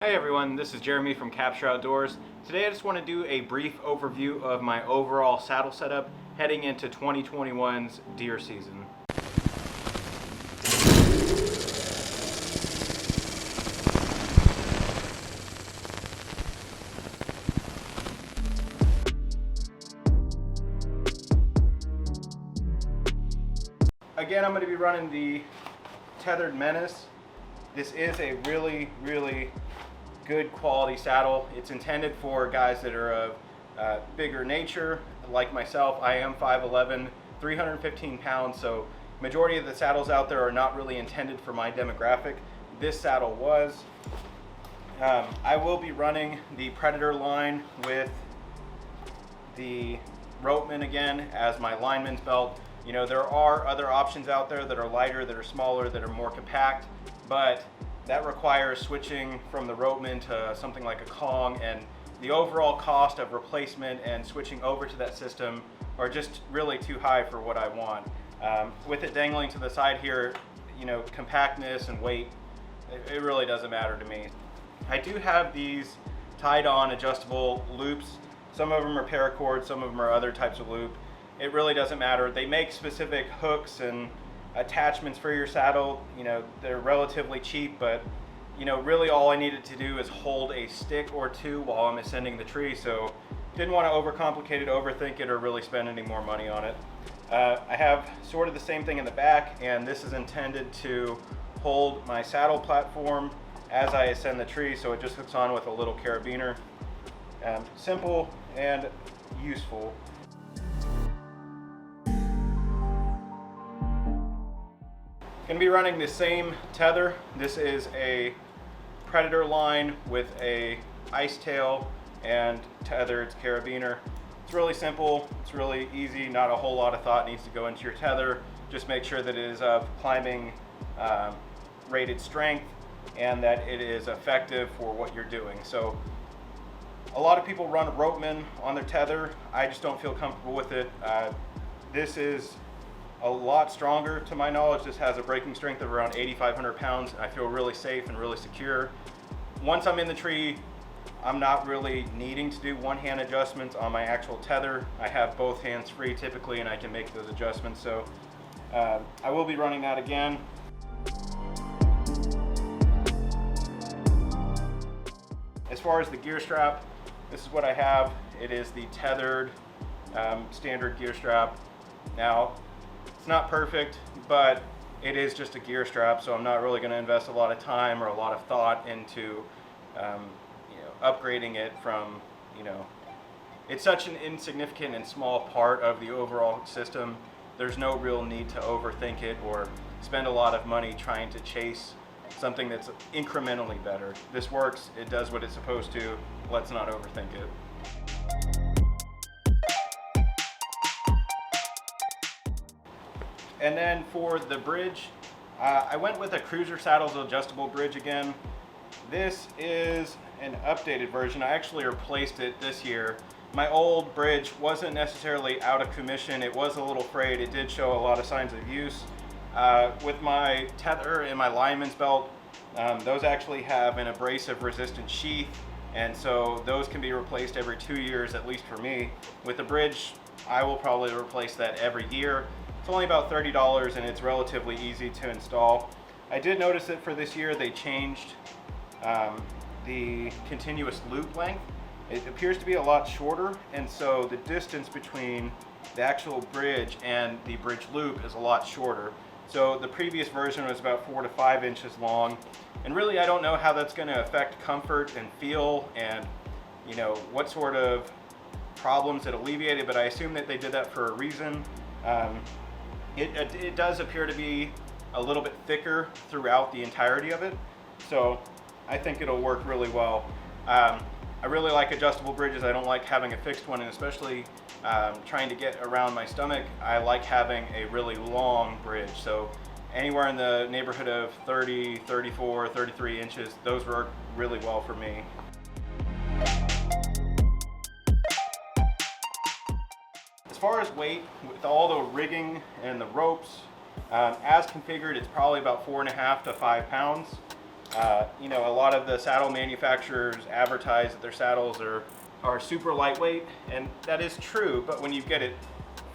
Hey everyone, this is Jeremy from Capture Outdoors. Today I just want to do a brief overview of my overall saddle setup heading into 2021's deer season. Again, I'm going to be running the Tethrd Menace. This is a really good quality saddle. It's intended for guys that are of bigger nature, like myself. I am 5'11", 315 pounds, so majority of the saddles out there are not really intended for my demographic. This saddle was. I will be running the Predator line with the Ropeman again as my lineman's belt. You know, there are other options out there that are lighter, that are smaller, that are more compact, but that requires switching from the Ropeman to something like a Kong, and the overall cost of replacement and switching over to that system are just really too high for what I want. With it dangling to the side here, you know, compactness and weight, it really doesn't matter to me. I do have these tied on adjustable loops. Some of them are paracord, some of them are other types of loop. It really doesn't matter. They make specific hooks and attachments for your saddle. You know, they're relatively cheap, but you know, really all I needed to do is hold a stick or two while I'm ascending the tree, so didn't want to overcomplicate it, overthink it, or really spend any more money on it. I have sort of the same thing in the back, and this is intended to hold my saddle platform as I ascend the tree, so it just hooks on with a little carabiner. Simple and useful. Going to be running the same tether. This is a Predator line with a ice tail and tethered carabiner. It's really simple, it's really easy, not a whole lot of thought needs to go into your tether. Just make sure that it is of climbing rated strength and that it is effective for what you're doing. So a lot of people run a Ropeman on their tether. I just don't feel comfortable with it. This is a lot stronger to my knowledge. This has a breaking strength of around 8,500 pounds. I feel really safe and really secure. Once I'm in the tree, I'm not really needing to do one-hand adjustments on my actual tether. I have both hands free typically, and I can make those adjustments. So I will be running that again. As far as the gear strap, this is what I have. It is the tethered standard gear strap. Now, it's not perfect, but it is just a gear strap, so I'm not really going to invest a lot of time or a lot of thought into upgrading it from, it's such an insignificant and small part of the overall system. There's no real need to overthink it or spend a lot of money trying to chase something that's incrementally better. This works, it does what it's supposed to, let's not overthink it. And then for the bridge, I went with a Cruzr Saddles adjustable bridge again. This is an updated version. I actually replaced it this year. My old bridge wasn't necessarily out of commission. It was a little frayed. It did show a lot of signs of use. With my tether and my lineman's belt, those actually have an abrasive resistant sheath, and so those can be replaced every 2 years, at least for me. With the bridge, I will probably replace that every year. It's only about $30 and it's relatively easy to install. I did notice that for this year they changed the continuous loop length. It appears to be a lot shorter, and so the distance between the actual bridge and the bridge loop is a lot shorter. So the previous version was about 4 to 5 inches long, and really I don't know how that's going to affect comfort and feel and what sort of problems it alleviated, but I assume that they did that for a reason. It does appear to be a little bit thicker throughout the entirety of it, so I think it'll work really well. I really like adjustable bridges. I don't like having a fixed one, and especially trying to get around my stomach, I like having a really long bridge. So anywhere in the neighborhood of 30, 34, 33 inches, those work really well for me. As far as weight, with all the rigging and the ropes, as configured, it's probably about 4.5 to 5 pounds. You know, a lot of the saddle manufacturers advertise that their saddles are super lightweight, and that is true, but when you get it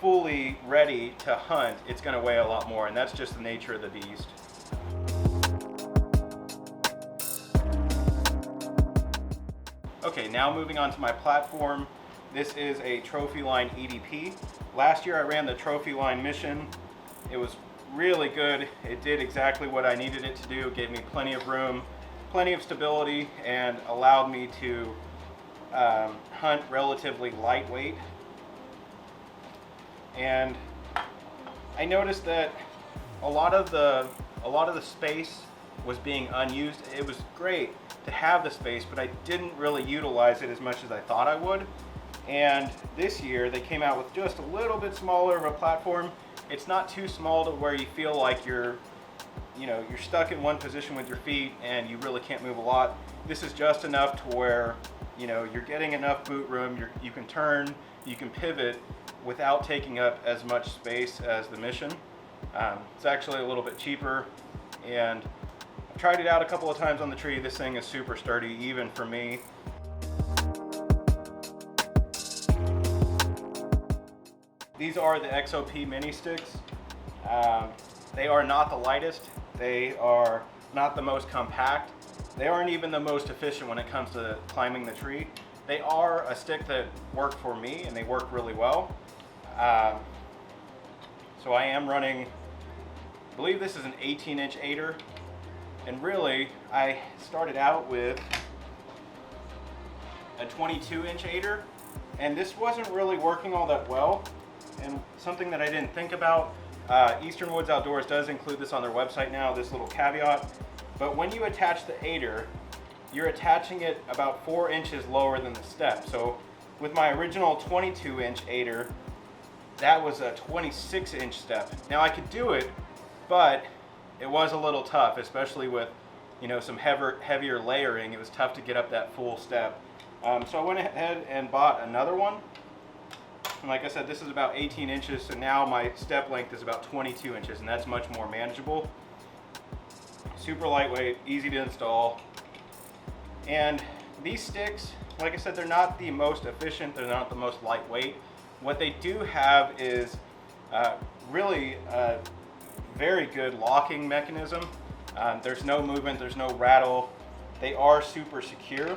fully ready to hunt, it's going to weigh a lot more, and that's just the nature of the beast. Okay, now moving on to my platform. This is a Trophyline EDP. Last year I ran the Trophyline Mission. It was really good. It did exactly what I needed it to do. It gave me plenty of room, plenty of stability, and allowed me to hunt relatively lightweight. And I noticed that a lot of the space was being unused. It was great to have the space, but I didn't really utilize it as much as I thought I would. And this year they came out with just a little bit smaller of a platform. It's not too small to where you feel like you're stuck in one position with your feet and you really can't move a lot. This is just enough to where, you know, you're getting enough boot room, you can turn, you can pivot without taking up as much space as the Mission. It's actually a little bit cheaper, and I've tried it out a couple of times on the tree. This thing is super sturdy, even for me. These are the XOP Mini Sticks. They are not the lightest. They are not the most compact. They aren't even the most efficient when it comes to climbing the tree. They are a stick that work for me, and they work really well. So I am running, I believe this is an 18-inch aider. And really, I started out with a 22-inch aider, and this wasn't really working all that well. And something that I didn't think about, Eastern Woods Outdoors does include this on their website now, this little caveat. But when you attach the aider, you're attaching it about 4 inches lower than the step. So with my original 22-inch aider, that was a 26-inch step. Now I could do it, but it was a little tough, especially with, you know, some heavier layering. It was tough to get up that full step. So I went ahead and bought another one. And like I said, this is about 18 inches, so now my step length is about 22 inches, and that's much more manageable. Super lightweight, easy to install. And these sticks, like I said, they're not the most efficient, they're not the most lightweight. What they do have is really a very good locking mechanism. There's no movement, there's no rattle. They are super secure.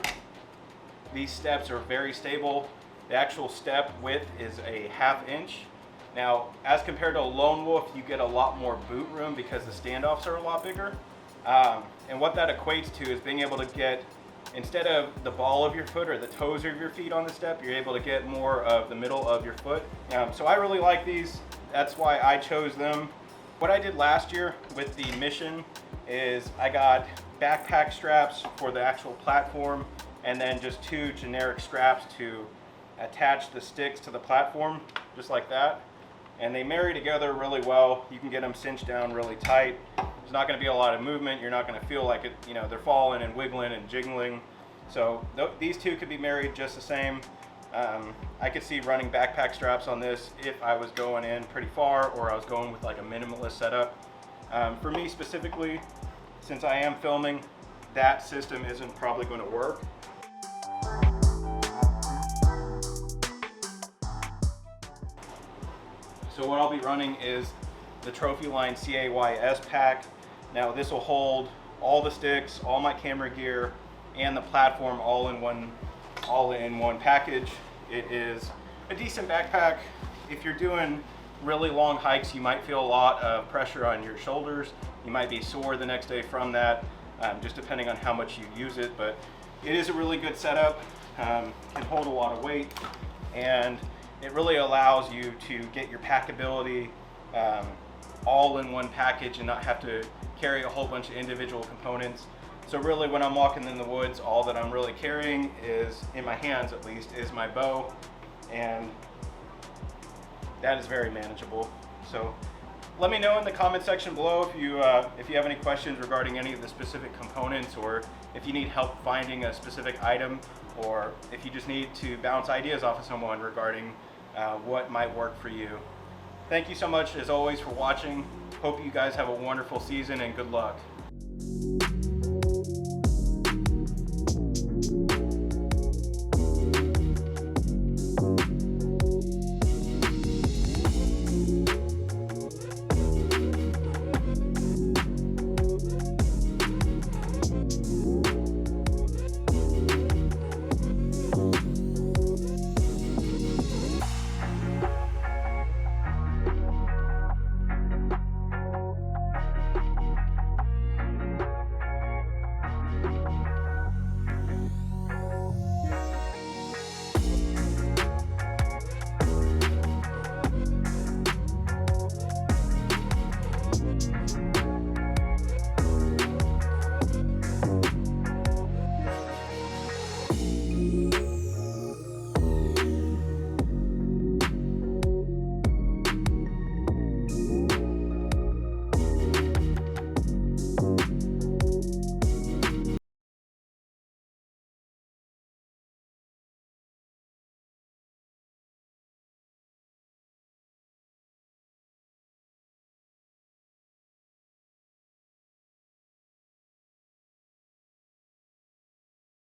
These steps are very stable. The actual step width is a 1/2 inch. Now, as compared to a lone wolf, you get a lot more boot room because the standoffs are a lot bigger. And what that equates to is being able to get, instead of the ball of your foot or the toes of your feet on the step, you're able to get more of the middle of your foot. So I really like these. That's why I chose them. What I did last year with the Mission is I got backpack straps for the actual platform, and then just 2 generic straps to attach the sticks to the platform, just like that. And they marry together really well. You can get them cinched down really tight. There's not going to be a lot of movement. You're not going to feel like it, you know, they're falling and wiggling and jiggling. So these two could be married just the same. I could see running backpack straps on this if I was going in pretty far, or I was going with like a minimalist setup. For me specifically, since I am filming, that system isn't probably going to work. So what I'll be running is the Trophyline CAYS pack. Now this will hold all the sticks, all my camera gear, and the platform all in one package. It is a decent backpack. If you're doing really long hikes, you might feel a lot of pressure on your shoulders. You might be sore the next day from that, just depending on how much you use it. But it is a really good setup, can hold a lot of weight, and it really allows you to get your packability all in one package and not have to carry a whole bunch of individual components. So really, when I'm walking in the woods, all that I'm really carrying is, in my hands at least, is my bow, and that is very manageable. So let me know in the comment section below if you have any questions regarding any of the specific components, or if you need help finding a specific item, or if you just need to bounce ideas off of someone regarding what might work for you. Thank you so much, as always, for watching. Hope you guys have a wonderful season, and good luck.